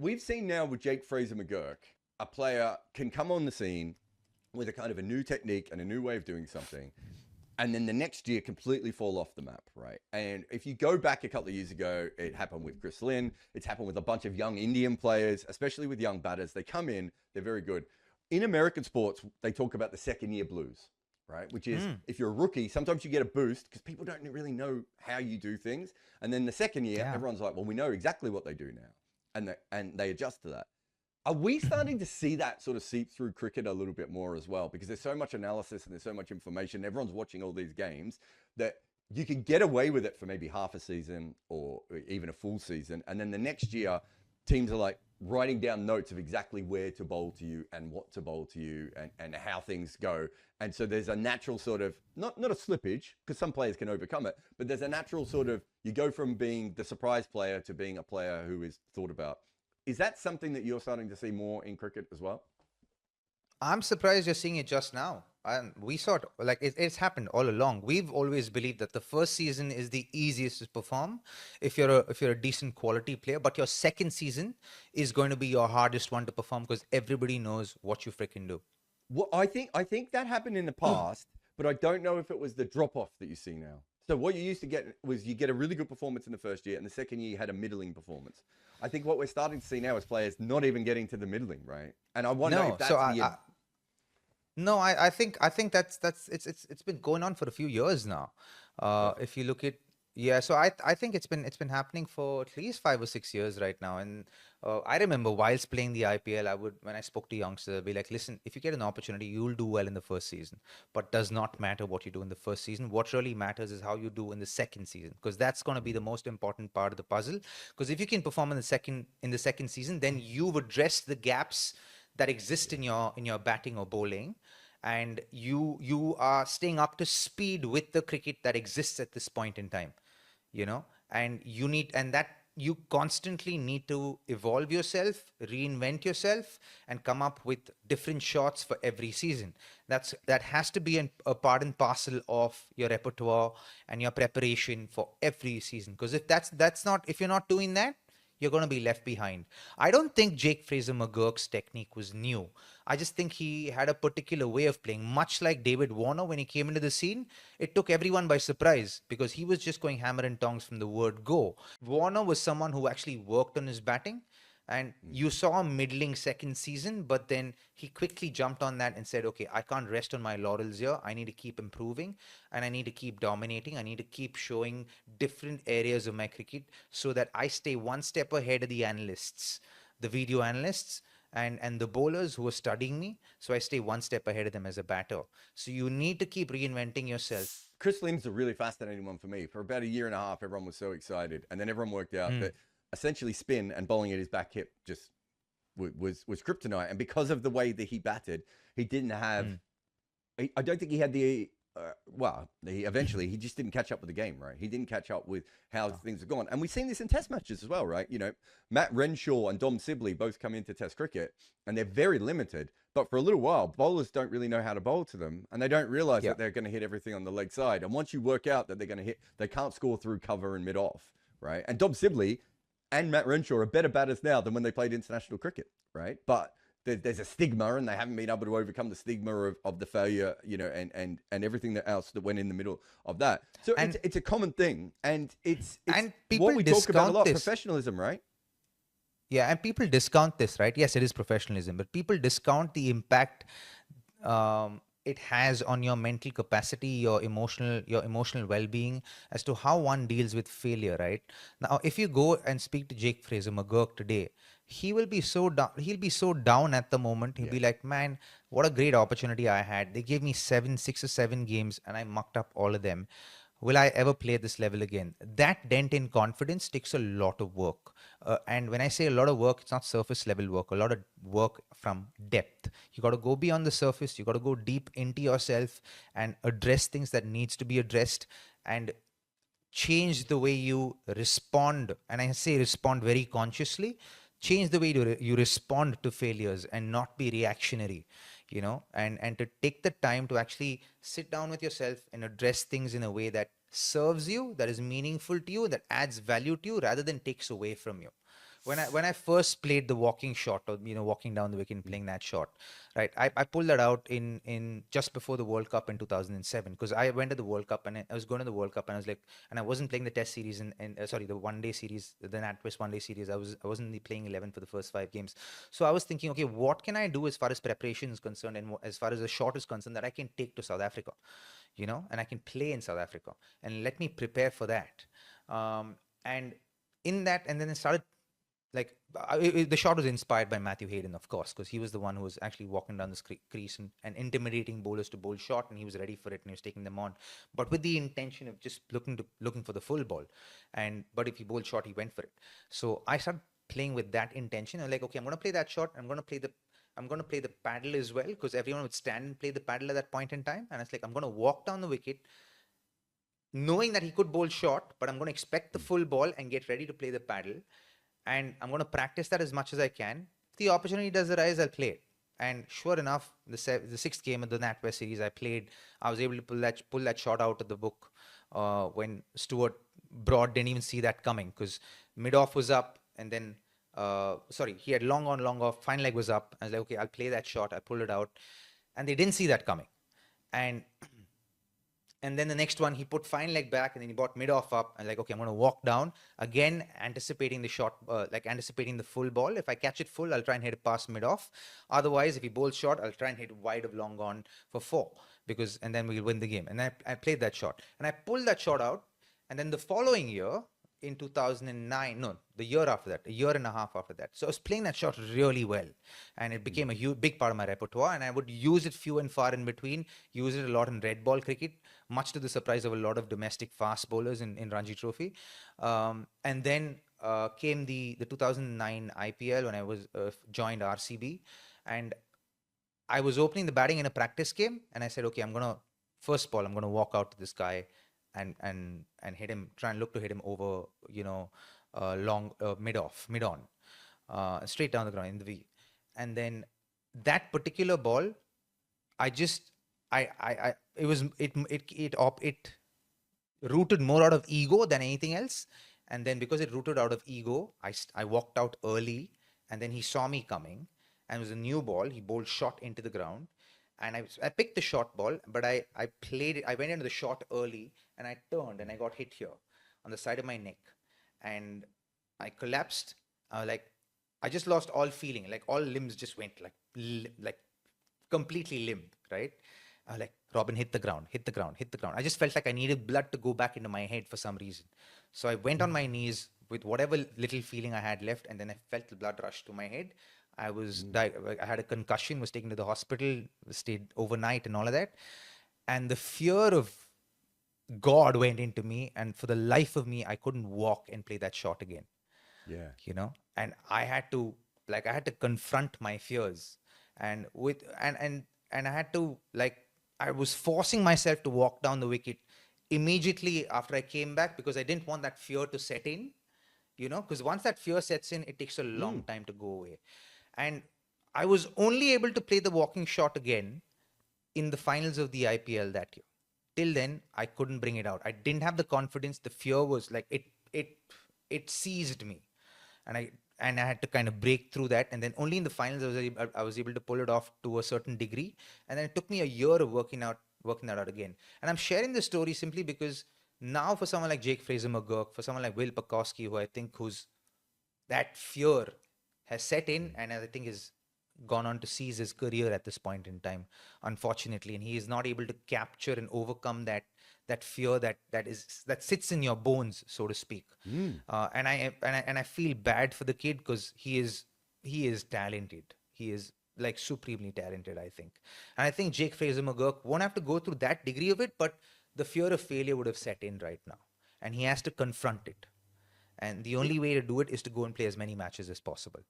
we've seen now with Jake Fraser-McGurk, a player can come on the scene with a kind of a new technique and a new way of doing something, and then the next year completely fall off the map, right? And if you go back a couple of years ago, it happened with Chris Lynn. It's happened with a bunch of young Indian players, especially with young batters. They come in, they're very good. In American sports, they talk about the second year blues, right? Which is if you're a rookie, sometimes you get a boost because people don't really know how you do things. And then the second year, everyone's like, well, we know exactly what they do now. And they adjust to that. Are we starting to see that sort of seep through cricket a little bit more as well? Because there's so much analysis and there's so much information. Everyone's watching all these games that you can get away with it for maybe half a season or even a full season. And then the next year, teams are like writing down notes of exactly where to bowl to you and what to bowl to you and how things go. And so there's a natural sort of, not a slippage, because some players can overcome it, but there's a natural sort of, you go from being the surprise player to being a player who is thought about. Is that something that you're starting to see more in cricket as well? I'm surprised you're seeing it just now. And we saw it, like it's happened all along. We've always believed that the first season is the easiest to perform if you're a decent quality player, but your second season is going to be your hardest one to perform because everybody knows what you freaking do. Well, I think that happened in the past, but I don't know if it was the drop off that you see now. So what you used to get was you get a really good performance in the first year, and the second year you had a middling performance. I think what we're starting to see now is players not even getting to the middling, right? And I wonder if that's no, I think that's it's been going on for a few years now. If you look at so I think it's been happening for at least 5 or 6 years right now. And I remember whilst playing the IPL, when I spoke to youngsters, I'd be like, listen, if you get an opportunity, you'll do well in the first season, but does not matter what you do in the first season. What really matters is how you do in the second season, because that's going to be the most important part of the puzzle. Because if you can perform in the second season, then you've addressed the gaps that exist in your batting or bowling, and you are staying up to speed with the cricket that exists at this point in time, and that you constantly need to evolve yourself, reinvent yourself, and come up with different shots for every season. That has to be a part and parcel of your repertoire and your preparation for every season. Because if you're not doing that, you're going to be left behind. I don't think Jake Fraser-McGurk's technique was new. I just think he had a particular way of playing, much like David Warner when he came into the scene. It took everyone by surprise because he was just going hammer and tongs from the word go. Warner was someone who actually worked on his batting, and you saw a middling second season, but then he quickly jumped on that and said, okay, I can't rest on my laurels here. I need to keep improving, and I need to keep dominating. I need to keep showing different areas of my cricket so that I stay one step ahead of the analysts, the video analysts, and the bowlers who are studying me. So I stay one step ahead of them as a batter. So you need to keep reinventing yourself. Chris Lynn's a really fascinating one for me. For about a year and a half, everyone was so excited. And then everyone worked out that essentially spin and bowling at his back hip just was kryptonite. And because of the way that he batted, he didn't have, I don't think he had the, he just didn't catch up with the game, right? He didn't catch up with how things have gone. And we've seen this in test matches as well, right? Matt Renshaw and Dom Sibley both come into test cricket and they're very limited. But for a little while, bowlers don't really know how to bowl to them. And they don't realize that they're going to hit everything on the leg side. And once you work out that they're going to hit, they can't score through cover and mid-off, right? And Dom Sibley and Matt Renshaw are better batters now than when they played international cricket, right? But there's a stigma, and they haven't been able to overcome the stigma of the failure, and everything else that went in the middle of that. So it's a common thing, and it's people what we talk about a lot, this. professionalism, right? Yeah, and people discount this, right? Yes, it is professionalism, but people discount the impact it has on your mental capacity, your emotional well-being, as to how one deals with failure, right? Now, if you go and speak to Jake Fraser-McGurk today, he'll be so down at the moment. He'll be like, man, what a great opportunity I had. They gave me 6 or 7 games and I mucked up all of them. Will I ever play this level again? That dent in confidence takes a lot of work. And when I say a lot of work, it's not surface level work, a lot of work from depth. You got to go beyond the surface. You got to go deep into yourself and address things that needs to be addressed and change the way you respond. And I say respond very consciously. Change the way you respond to failures and not be reactionary, and to take the time to actually sit down with yourself and address things in a way that serves you, that is meaningful to you, that adds value to you rather than takes away from you. when I first played the walking shot, or walking down the wicket and playing that shot, right? I pulled that out in just before the World Cup in 2007, because I went to the World Cup, and I was going to the World Cup, and I was like, and I wasn't playing the Test series and sorry, the one day series, the NatWest one day series. I wasn't playing 11 for the first 5 games, so I was thinking, okay, what can I do as far as preparation is concerned, and as far as the shot is concerned, that I can take to South Africa, and I can play in South Africa, and let me prepare for that. And in that, and then I started like the shot was inspired by Matthew Hayden, of course, because he was the one who was actually walking down the crease and intimidating bowlers to bowl shot, and he was ready for it, and he was taking them on, but with the intention of just looking for the full ball. But if he bowled shot, he went for it. So I started playing with that intention. I'm like, okay, I'm going to play that shot. I'm going to play the paddle as well, because everyone would stand and play the paddle at that point in time. And it's like, I'm going to walk down the wicket knowing that he could bowl short, but I'm going to expect the full ball and get ready to play the paddle. And I'm going to practice that as much as I can. If the opportunity does arise, I'll play it. And sure enough, the sixth game of the NatWest series I played, I was able to pull that shot out of the book when Stuart Broad didn't even see that coming, because mid-off was up, and then he had long on, long off, final leg was up. I was like, okay, I'll play that shot. I pulled it out, and they didn't see that coming. And then the next one, he put fine leg back, and then he brought mid-off up. And like, okay, I'm going to walk down again, anticipating the shot, anticipating the full ball. If I catch it full, I'll try and hit it past mid-off. Otherwise, if he bowls short, I'll try and hit wide of long on for 4, and then we'll win the game. And I played that shot, and I pulled that shot out. And then the following year, in 2009, no, the year after that, a year and a half after that. So I was playing that shot really well, and it became a big part of my repertoire, and I would use it few and far in between, use it a lot in red ball cricket, much to the surprise of a lot of domestic fast bowlers in Ranji Trophy. And then came the 2009 IPL when I was joined RCB, and I was opening the batting in a practice game, and I said, okay, first ball, I'm going to walk out to this guy and hit him, try and look to hit him over, long, mid on, straight down the ground in the V. And then that particular ball, it rooted more out of ego than anything else. And then because it rooted out of ego, I walked out early, and then he saw me coming, and it was a new ball. He bowled shot into the ground, and I picked the short ball, but I played it. I went into the shot early, and I turned, and I got hit here on the side of my neck, and I collapsed. I just lost all feeling, like all limbs just went like completely limp, right? Like, Robin, hit the ground, hit the ground, hit the ground. I just felt like I needed blood to go back into my head for some reason. So I went on my knees with whatever little feeling I had left, and then I felt the blood rush to my head. I had a concussion, was taken to the hospital, stayed overnight and all of that. And the fear of God went into me, and for the life of me, I couldn't walk and play that shot again. Yeah. And I had to confront my fears, and I had to, I was forcing myself to walk down the wicket immediately after I came back, because I didn't want that fear to set in, because once that fear sets in, it takes a long time to go away. And I was only able to play the walking shot again in the finals of the IPL that year. Till then, I couldn't bring it out. I didn't have the confidence. The fear was like, it seized me. And I had to kind of break through that. And then only in the finals I was able to pull it off to a certain degree. And then it took me a year of working that out again. And I'm sharing this story simply because now, for someone like Jake Fraser-McGurk, for someone like Will Pakowski, whose that fear has set in, and I think is gone on to seize his career at this point in time, unfortunately, and he is not able to capture and overcome that fear that sits in your bones, so to speak. And I feel bad for the kid, because he is talented. He is like supremely talented, I think. And I think Jake Fraser-McGurk won't have to go through that degree of it, but the fear of failure would have set in right now, and he has to confront it. And the only way to do it is to go and play as many matches as possible.